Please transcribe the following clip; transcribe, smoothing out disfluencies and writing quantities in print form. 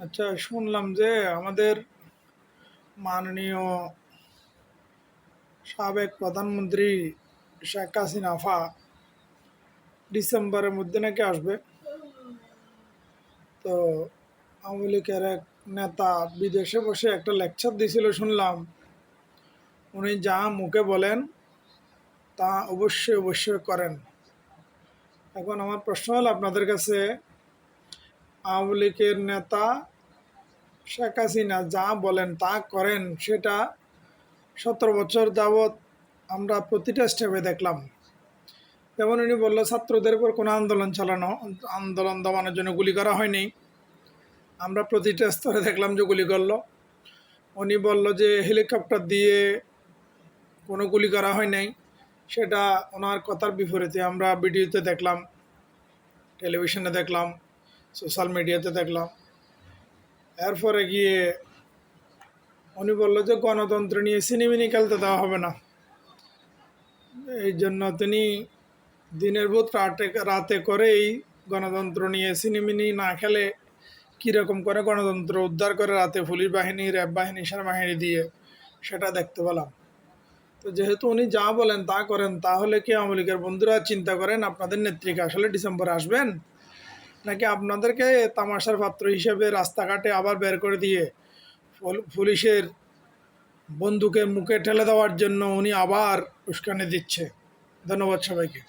আচ্ছা, শুনলাম যে আমাদের মাননীয় সাবেক প্রধানমন্ত্রী শেখ হাসিনা আফা ডিসেম্বরের মধ্যে নাকি আসবে। তো আওয়ামী লীগের এক নেতা বিদেশে বসে একটা লেকচার দিছিল শুনলাম। উনি যা মুখে বলেন তা অবশ্যই অবশ্যই করেন। এখন আমার প্রশ্ন হল আপনাদের কাছে, আওয়ামী লীগের নেতা শেখ হাসিনা যা বলেন তা করেন, সেটা 17 বছর যাবৎ আমরা প্রতিটা স্টেপে দেখলাম। যেমন উনি বললো ছাত্রদের উপর কোনো আন্দোলন দমানোর জন্য গুলি করা হয়নি, আমরা প্রতিটা স্তরে দেখলাম যে গুলি করলো। উনি বলল যে হেলিকপ্টার দিয়ে কোনো গুলি করা হয় নাই, সেটা ওনার কথার বিপরীতে আমরা ভিডিওতে দেখলাম, টেলিভিশনে দেখলাম, সোশ্যাল মিডিয়াতে দেখলাম। এরপরে গিয়ে উনি বললো যে গণতন্ত্র নিয়ে সিনেমিনি খেলতে দেওয়া হবে না। এই জন্য তিনি দিনের ভূত রাতে করেই গণতন্ত্র নিয়ে সিনেমিনি না খেলে কীরকম করে গণতন্ত্র উদ্ধার করে রাতে পুলিশ বাহিনী, র্যাব বাহিনী, সেনাবাহিনী দিয়ে, সেটা দেখতে পেলাম। তো যেহেতু উনি যা বলেন তা করেন, তাহলে কি আওয়ামী লীগের বন্ধুরা চিন্তা করেন আপনাদের নেত্রীকে আসলে ডিসেম্বরে আসবেন, নাকি আপনাদেরকে তামাশার পাত্র হিসেবে রাস্তাঘাটে আবার বের করে দিয়ে পুলিশের বন্দুকের মুখে ঠেলে দেওয়ার জন্য উনি আবার উস্কানি দিচ্ছে? ধন্যবাদ সবাইকে।